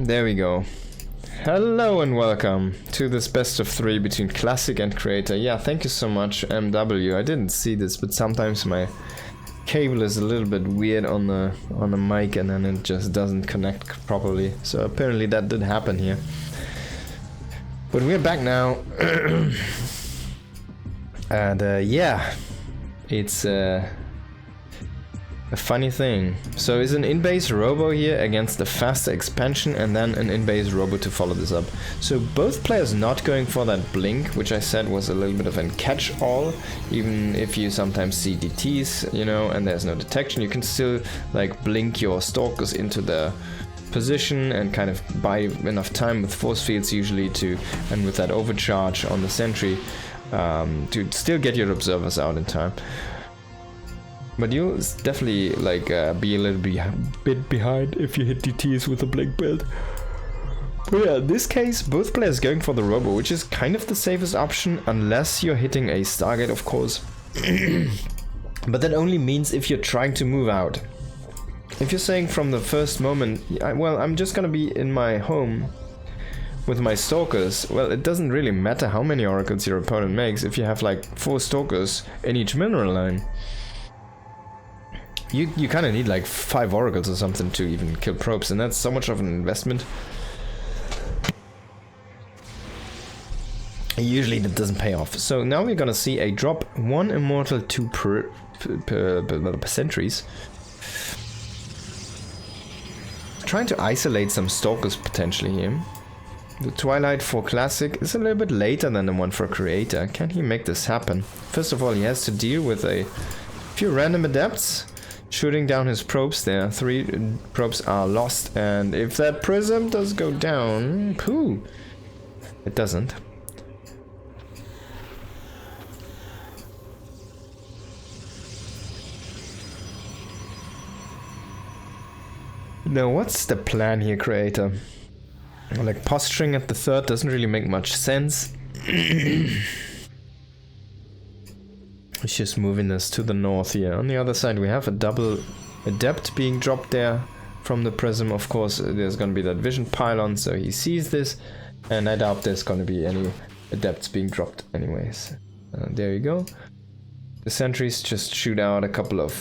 There we go. Hello and welcome to this best of 3 between Classic and Creator. Yeah, thank you so much, MW. I didn't see this, but sometimes my cable is a little bit weird on the mic and then it just doesn't connect properly. So apparently that did happen here. But we're back now. And yeah, it's a funny thing. So is an in-base robo here against a faster expansion and then an in-base robo to follow this up. So both players not going for that blink, which I said was a little bit of a catch-all. Even if you sometimes see DTs, you know, and there's no detection, you can still like blink your stalkers into the position and kind of buy enough time with force fields usually to, and with that overcharge on the sentry, to still get your observers out in time. But you'll definitely like be a little bit behind if you hit DTs with a blink build. But yeah, in this case, both players going for the robo, which is kind of the safest option, unless you're hitting a Stargate, of course. But that only means if you're trying to move out. If you're saying from the first moment, well, I'm just gonna be in my home with my stalkers, well, it doesn't really matter how many oracles your opponent makes if you have like 4 stalkers in each mineral line. You kind of need like 5 oracles or something to even kill probes, and that's so much of an investment. Usually that doesn't pay off. So now we're gonna see a drop 1 immortal 2 per sentries. Trying to isolate some stalkers potentially here. The Twilight for Classic is a little bit later than the one for Creator. Can he make this happen? First of all, he has to deal with a few random adepts shooting down his probes there. 3 probes are lost, and if that prism does go down, pooh, it doesn't. Now, what's the plan here, Creator? Like, posturing at the 3rd doesn't really make much sense. It's just moving this to the north here. On the other side, we have a double adept being dropped there from the prism. Of course, there's going to be that vision pylon, so he sees this. And I doubt there's going to be any adepts being dropped anyways. There you go. The sentries just shoot out a couple of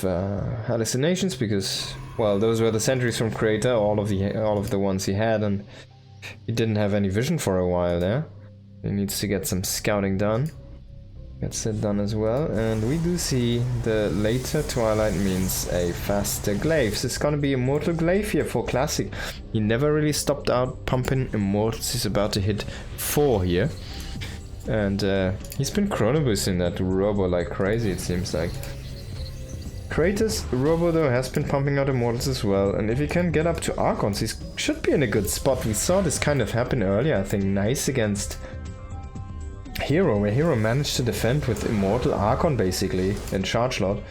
hallucinations because, well, those were the sentries from Creator, all of the ones he had, and he didn't have any vision for a while there. He needs to get some scouting done. Gets it done as well, and we do see the later Twilight means a faster glaives. It's gonna be Immortal Glaive here for Classic. He never really stopped out pumping Immortals. He's about to hit 4 here. And he's been chrono boosting that robo like crazy, it seems like. Creator's robo though has been pumping out Immortals as well, and if he can get up to Archons, he should be in a good spot. We saw this kind of happen earlier, I think, nice against Hero, where Hero managed to defend with Immortal Archon basically and Charge Lot.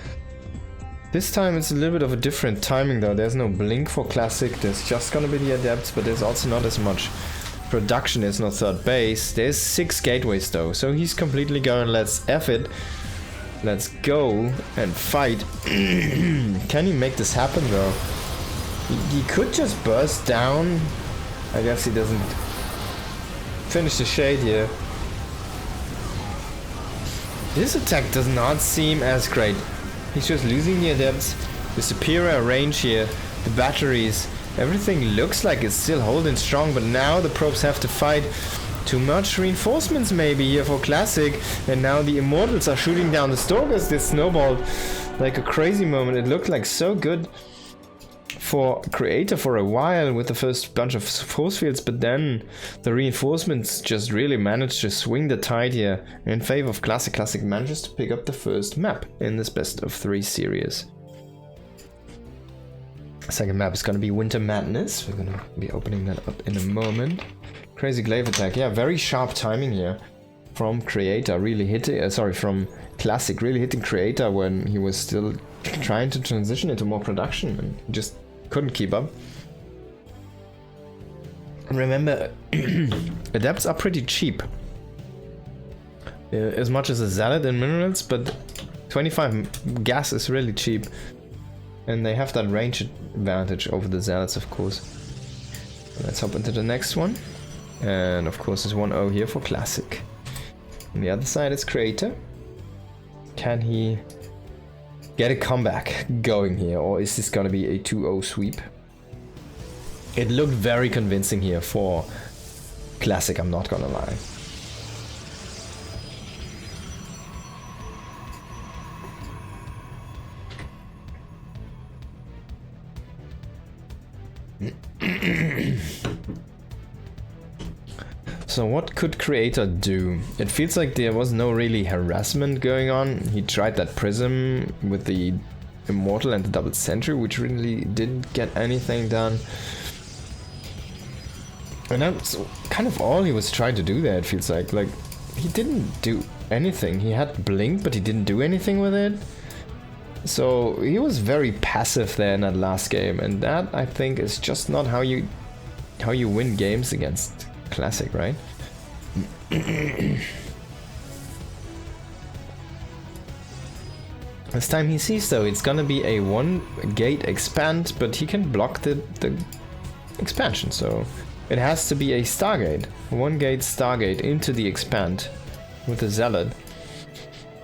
This time it's a little bit of a different timing though. There's no blink for Classic, there's just gonna be the Adepts, but there's also not as much production, there's no 3rd base. There's 6 gateways though, so he's completely going, let's F it. Let's go and fight. Can he make this happen though? He could just burst down. I guess he doesn't finish the shade here. This attack does not seem as great. He's just losing the adepts. The superior range here, the batteries, everything looks like it's still holding strong, but now the probes have to fight. Too much reinforcements maybe here for Classic, and now the Immortals are shooting down the Stalkers. This snowballed like a crazy moment. It looked like so good for Creator for a while with the first bunch of force fields, but then the reinforcements just really managed to swing the tide here in favor of Classic. Classic manages to pick up the first map in this best of 3 series. Second map is going to be Winter Madness. We're going to be opening that up in a moment. Crazy glaive attack. Yeah, very sharp timing here from Creator, really hitting, from Classic, really hitting Creator when he was still trying to transition into more production and just couldn't keep up. And remember, Adepts are pretty cheap. As much as a Zealot in minerals, but 25 gas is really cheap. And they have that range advantage over the Zealots, of course. Let's hop into the next one. And of course there's 1-0 here for Classic. On the other side is Creator. Can he get a comeback going here, or is this gonna be a 2-0 sweep? It looked very convincing here for Classic, I'm not gonna lie. So what could Creator do? It feels like there was no really harassment going on. He tried that Prism with the Immortal and the Double Sentry, which really didn't get anything done. And that's kind of all he was trying to do there, it feels like. Like, he didn't do anything. He had Blink, but he didn't do anything with it. So he was very passive there in that last game, and that, I think, is just not how you win games against Classic, right? This time he sees, though, it's gonna be a 1-gate expand, but he can block the expansion, so it has to be a Stargate. 1-gate Stargate into the expand with the Zealot.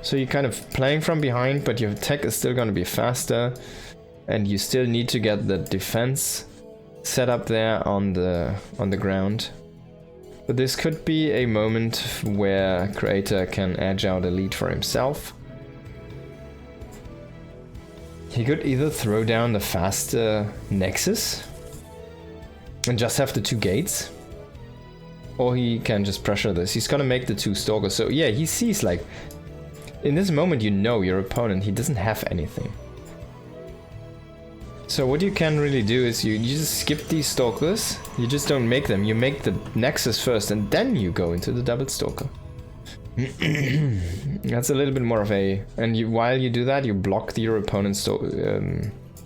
So you're kind of playing from behind, but your tech is still gonna be faster, and you still need to get the defense set up there on the ground. But this could be a moment where Creator can edge out a lead for himself. He could either throw down the faster Nexus and just have the 2 gates, or he can just pressure this. He's gonna make the 2 Stalkers. So yeah, he sees, like, in this moment you know your opponent, he doesn't have anything. So what you can really do is you just skip these Stalkers, you just don't make them, you make the Nexus first and then you go into the double Stalker. That's a little bit more of a... and while you do that, you block your opponent's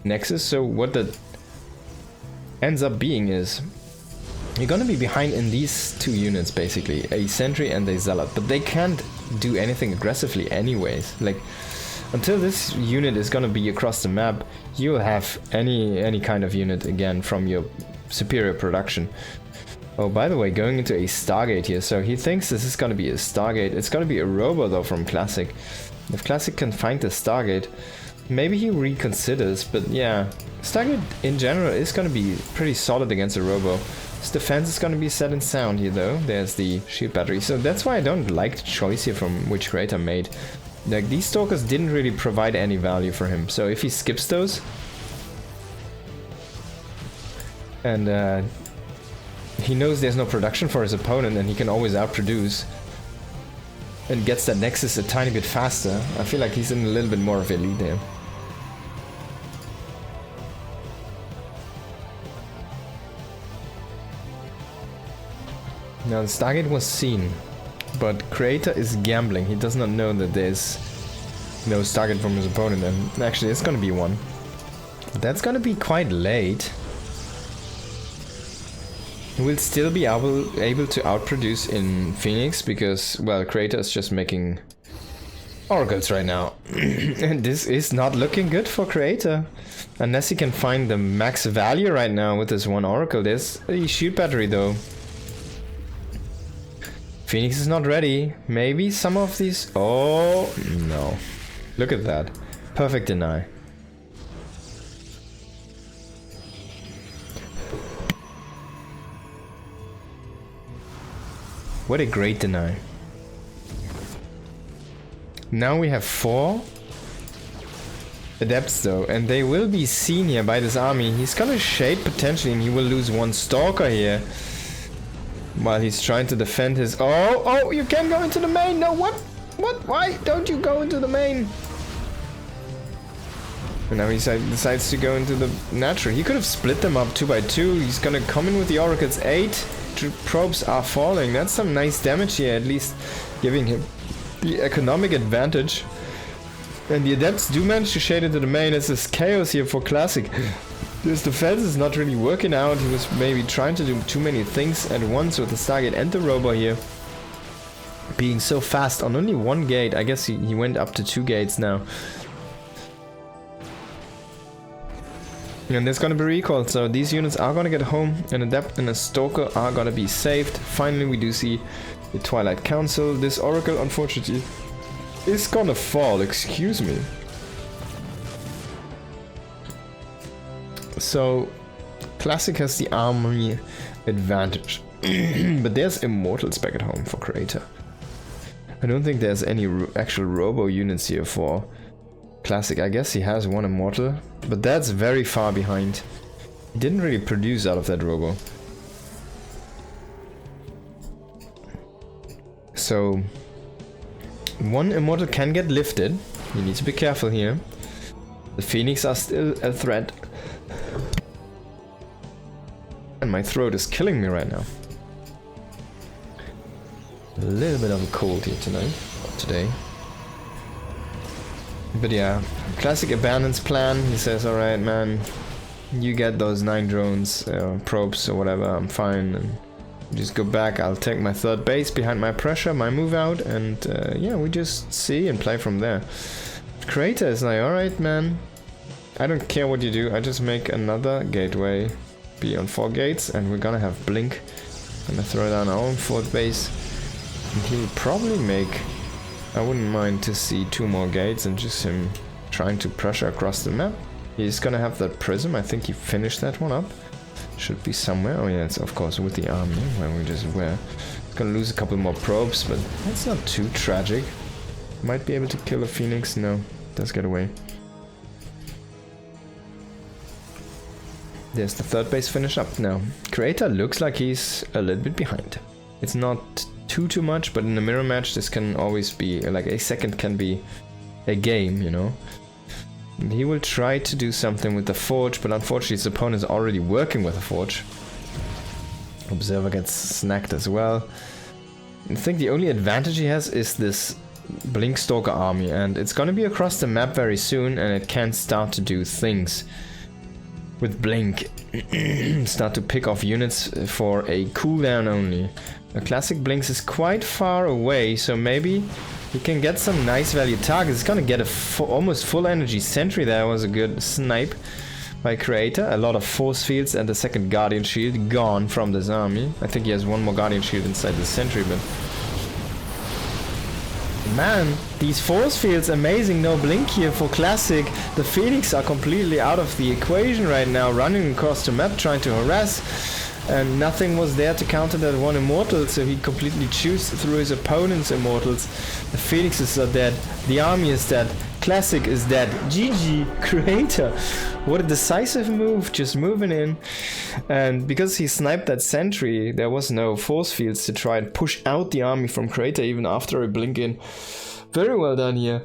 Nexus, so what that ends up being is you're gonna be behind in these 2 units, basically, a Sentry and a Zealot, but they can't do anything aggressively anyways. Like, until this unit is gonna be across the map, you'll have any kind of unit again from your superior production. Oh, by the way, going into a Stargate here, so he thinks this is gonna be a Stargate. It's gonna be a Robo though from Classic. If Classic can find the Stargate, maybe he reconsiders, but yeah, Stargate in general is gonna be pretty solid against a Robo. His defense is gonna be set in sound here though. There's the shield battery, so that's why I don't like the choice here from which Creator made. Like, these Stalkers didn't really provide any value for him, so if he skips those and he knows there's no production for his opponent and he can always outproduce and gets that Nexus a tiny bit faster, I feel like he's in a little bit more of a lead there. Now the Stargate was seen, but Creator is gambling. He does not know that there's no Stargate from his opponent, and actually it's gonna be one. But that's gonna be quite late. He will still be able to outproduce in Phoenix because, well, Creator is just making oracles right now. And this is not looking good for Creator. Unless he can find the max value right now with this 1 oracle. There's a shield battery though. Phoenix is not ready. Maybe some of these... oh, no. Look at that. Perfect deny. What a great deny. Now we have 4 adepts though, and they will be seen here by this army. He's gonna shade potentially and he will lose 1 Stalker here. While he's trying to defend his... oh, you can go into the main! No, what? Why don't you go into the main? And now he decides to go into the natural. He could have split them up 2 by 2. He's gonna come in with the oracles. 8 probes are falling. That's some nice damage here, at least giving him the economic advantage. And the adepts do manage to shade into the main. It's this chaos here for Classic. His defense is not really working out. He was maybe trying to do too many things at once with the Stargate and the Robo here. Being so fast on only 1 gate. I guess he went up to 2 gates now. And there's gonna be recall, so these units are gonna get home, and Adept and a Stalker are gonna be saved. Finally, we do see the Twilight Council. This Oracle, unfortunately, is gonna fall, excuse me. So, Classic has the army advantage. But there's Immortals back at home for Creator. I don't think there's any actual Robo units here for Classic. I guess he has one Immortal, but that's very far behind. He didn't really produce out of that Robo. So, one Immortal can get lifted. You need to be careful here. The Phoenix are still a threat. And my throat is killing me right now. A little bit of a cold here today. But yeah, Classic abandons plan. He says, alright man, you get those 9 drones, probes or whatever, I'm fine. And just go back, I'll take my 3rd base behind my pressure, my move out, and yeah, we just see and play from there. Creator is like, alright man, I don't care what you do, I just make another gateway, be on 4 gates, and we're gonna have Blink. Gonna throw down our own 4th base, and he'll probably make... I wouldn't mind to see 2 more gates and just him trying to pressure across the map. He's gonna have that prism. I think he finished that one up. Should be somewhere. Oh yeah, it's of course with the army where we just were. He's gonna lose a couple more probes, but that's not too tragic. Might be able to kill a Phoenix. No, does get away. There's the 3rd base finish up now. Creator looks like he's a little bit behind. It's not too much, but in a mirror match this can always be like a second can be a game, you know. And he will try to do something with the forge, but unfortunately his opponent is already working with a forge. Observer gets snagged as well. I think the only advantage he has is this Blink Stalker army, and it's gonna be across the map very soon, and it can start to do things with Blink. Start to pick off units for a cooldown only. The Classic Blinks is quite far away, so maybe he can get some nice value targets. He's gonna get a almost full energy sentry. There was a good snipe by Creator. A lot of force fields and the 2nd Guardian Shield gone from this army. I think he has 1 more Guardian Shield inside the sentry, but... Man, these force fields, amazing. No Blink here for Classic. The Phoenix are completely out of the equation right now, running across the map trying to harass. And nothing was there to counter that 1 Immortal, so he completely chews through his opponent's Immortals. The Phoenixes are dead, the army is dead, Classic is dead. GG, Creator. What a decisive move, just moving in. And because he sniped that sentry, there was no force fields to try and push out the army from Creator even after a blink in. Very well done here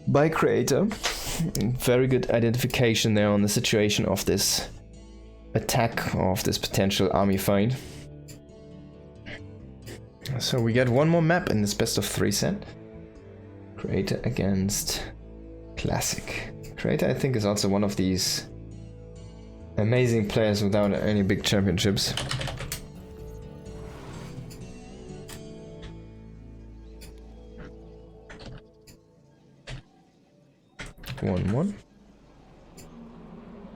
by Creator. Very good identification there on the situation of this attack, of this potential army fight. So we get 1 more map in this best of 3 set. Creator against Classic. Creator, I think, is also one of these amazing players without any big championships. One.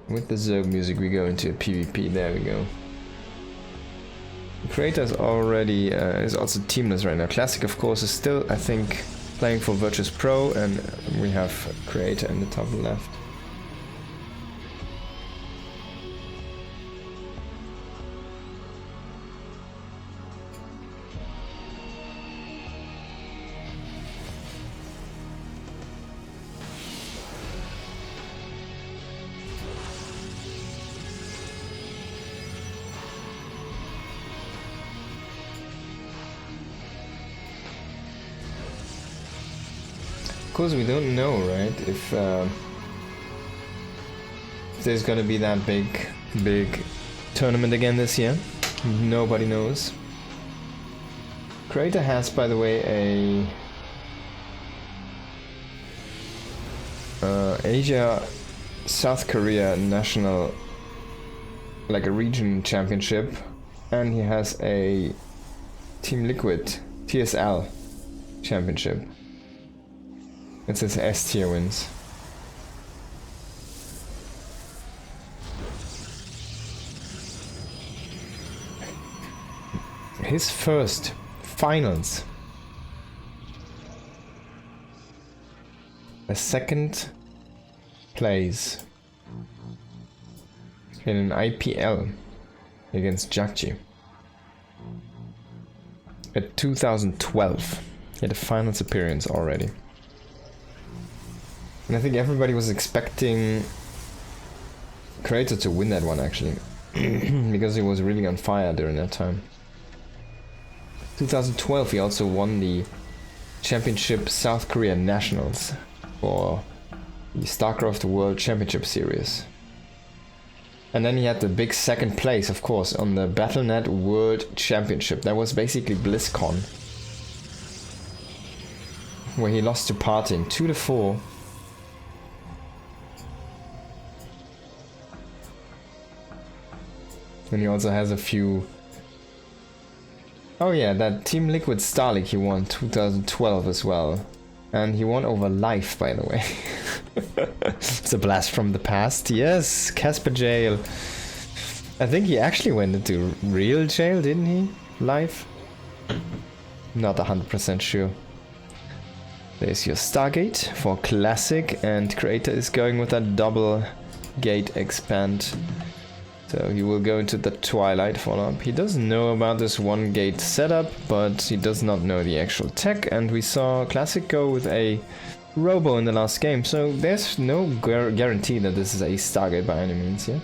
With the Zerg music, we go into a PvP. There we go. Creator is already is also teamless right now. Classic, of course, is still, I think, playing for Virtus Pro, and we have Creator in the top left. Of course, we don't know, right, if there's gonna be that big tournament again this year. Nobody knows. Creator has, by the way, a Asia South Korea national, like a region championship, and he has a Team Liquid TSL championship. It says S tier wins. his first finals. A second place in an IPL against Jakji. At 2012. He had a finals appearance already. And I think everybody was expecting Creator to win that one actually. Because he was really on fire during that time. 2012 he also won the Championship South Korea Nationals for the StarCraft World Championship Series. And then he had the big second place, of course, on the Battle.net World Championship. That was basically BlizzCon, where he lost to Parting 2-4. And he also has a few... Oh yeah, that Team Liquid Star League he won 2012 as well. And he won over Life, by the way. It's a blast from the past. Yes, Casper Jail. I think he actually went into real jail, didn't he? Life? Not 100% sure. There's your Stargate for Classic, and Creator is going with a double gate expand. So he will go into the Twilight follow-up. He does know about this one gate setup, but he does not know the actual tech, and we saw Classic go with a Robo in the last game, so there's no guarantee that this is a Stargate by any means, yeah?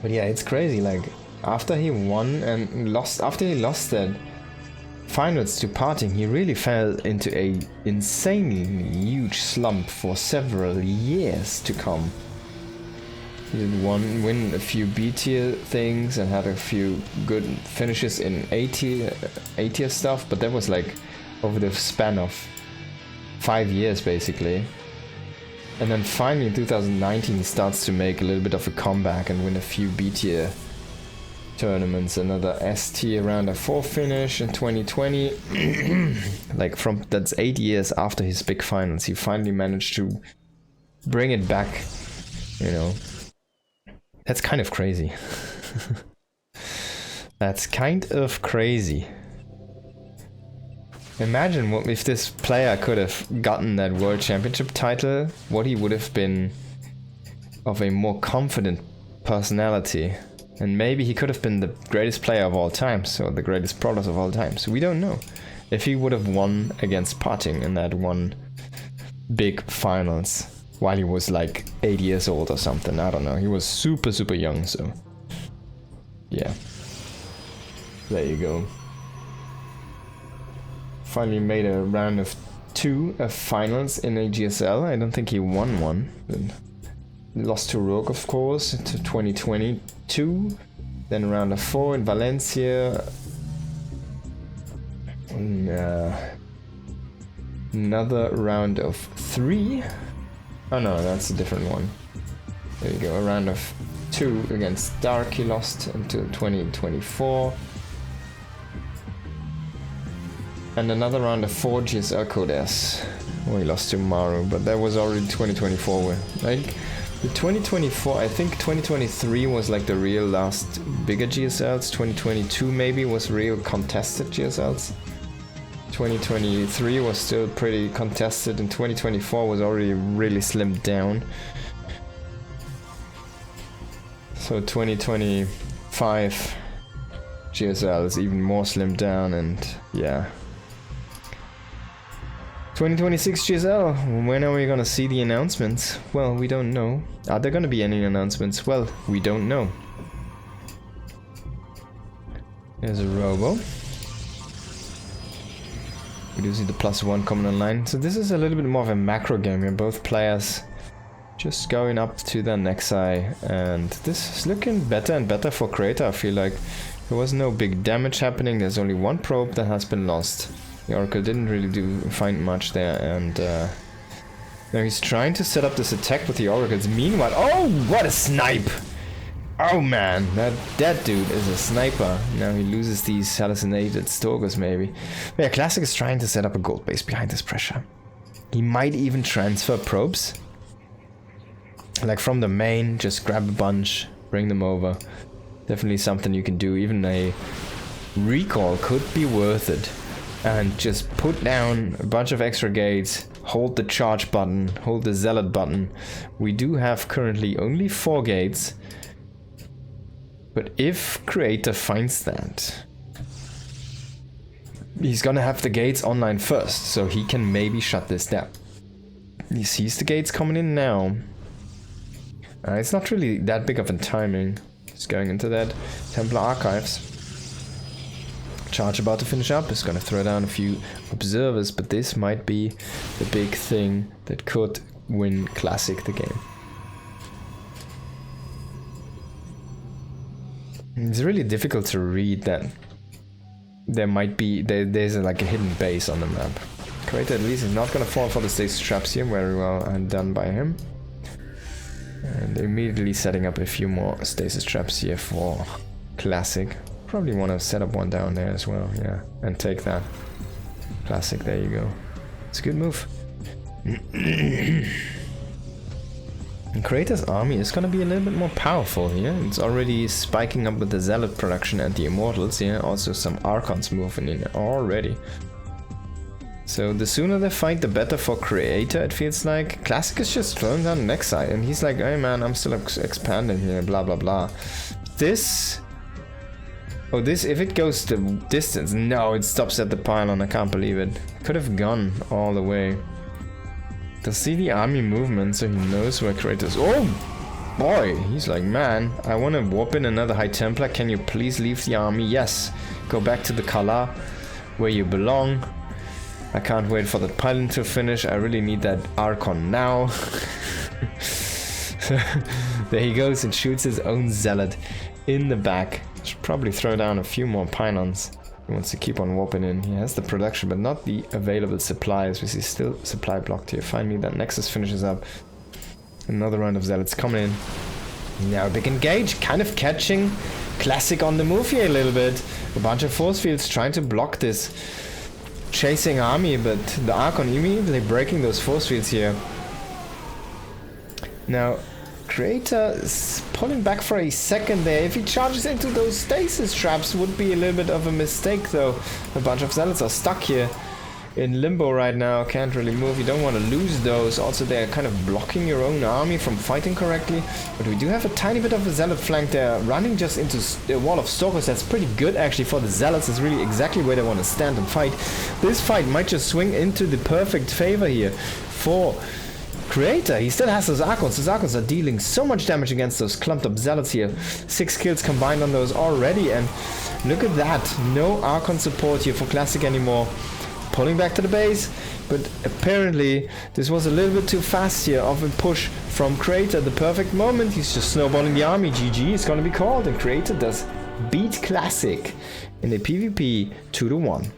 But yeah, it's crazy, like, after he won and lost, after he lost that finals to Parting, he really fell into a insanely huge slump for several years to come. He did win a few B tier things and had a few good finishes in A tier stuff, but that was like over the span of 5 years basically. And then finally in 2019 he starts to make a little bit of a comeback and win a few B tier tournaments, another S tier round of 4 finish in 2020. Like that's 8 years after his big finals, he finally managed to bring it back, you know. That's kind of crazy. That's kind of crazy. Imagine what if this player could have gotten that World Championship title, what he would have been of a more confident personality. And maybe he could have been the greatest player of all time, so the greatest product of all time. So we don't know. If he would have won against Parting in that one big finals while he was like 8 years old or something, I don't know. He was super, super young, so yeah. There you go. Finally made a round of 2 of finals in a GSL. I don't think he won one. Lost to Rogue, of course, to 2022. Then round of 4 in Valencia. Another round of 3. Oh no, that's a different one. There you go, a round of 2 against Dark he lost until 2024. And another round of 4 GSL Code S. Well, he lost to Maru, but that was already 2024 win. Like, the 2024, I think 2023 was like the real last bigger GSLs. 2022 maybe was real contested GSLs. 2023 was still pretty contested, and 2024 was already really slimmed down. So 2025 GSL is even more slimmed down, and yeah. 2026 GSL, when are we gonna see the announcements? Well, we don't know. Are there gonna be any announcements? Well, we don't know. There's a Robo. We do see the +1 coming online. So this is a little bit more of a macro game here. Both players just going up to their Nexi, and this is looking better and better for Creator. I feel like there was no big damage happening. There's only one probe that has been lost. The Oracle didn't really find much there, and now he's trying to set up this attack with the Oracles. Meanwhile, oh, what a snipe! Oh man, that dude is a sniper. Now he loses these hallucinated stalkers maybe. But yeah, Classic is trying to set up a gold base behind this pressure. He might even transfer probes. Like from the main, just grab a bunch, bring them over. Definitely something you can do. Even a recall could be worth it. And just put down a bunch of extra gates, hold the charge button, hold the zealot button. We do have currently only 4 gates. But if Creator finds that, he's gonna have the gates online first, so he can maybe shut this down. He sees the gates coming in now. It's not really that big of a timing. He's going into that Templar Archives. Charge about to finish up. Is gonna throw down a few observers, but this might be the big thing that could win Classic the game. It's really difficult to read that there might be there's like a hidden base on the map. Creator at least is not gonna fall for the stasis traps here. Very well done by him. And immediately setting up a few more stasis traps here for Classic. Probably want to set up one down there as well, yeah. And take that. Classic, there you go. It's a good move. And Creator's army is gonna be a little bit more powerful here. It's already spiking up with the Zealot production and the Immortals here. Also some Archons moving in already. So the sooner they fight, the better for Creator, it feels like. Classic is just throwing down the next side, and he's like, hey man, I'm still expanding here, blah blah blah. This... Oh, this, if it goes the distance... No, it stops at the pylon, I can't believe it. Could have gone all the way. Does see the army movement, so he knows where Creator's... Oh! Boy, he's like, man, I want to warp in another High Templar, can you please leave the army? Yes. Go back to the Kala, where you belong. I can't wait for that pylon to finish. I really need that Archon now. There he goes and shoots his own Zealot in the back. Should probably throw down a few more pylons. He wants to keep on warping in. He has the production, but not the available supplies. We see still supply blocked here. Finally, that Nexus finishes up. Another round of Zealots coming in. Now a big engage, kind of catching Classic on the move here a little bit. A bunch of force fields trying to block this chasing army, but the Archon immediately breaking those force fields here. Now, Creator is pulling back for a second there. If he charges into those stasis traps, would be a little bit of a mistake though. A bunch of Zealots are stuck here in limbo right now, can't really move. You don't want to lose those. Also, they're kind of blocking your own army from fighting correctly. But we do have a tiny bit of a Zealot flank there, running just into a wall of Stalkers. That's pretty good actually for the Zealots. It's really exactly where they want to stand and fight. This fight might just swing into the perfect favor here for Creator. He still has those Archons. Those Archons are dealing so much damage against those clumped up Zealots here. 6 kills combined on those already, and look at that. No Archon support here for Classic anymore. Pulling back to the base, but apparently this was a little bit too fast here of a push from Creator. The perfect moment, he's just snowballing the army. GG is gonna be called, and Creator does beat Classic in a PvP 2-1.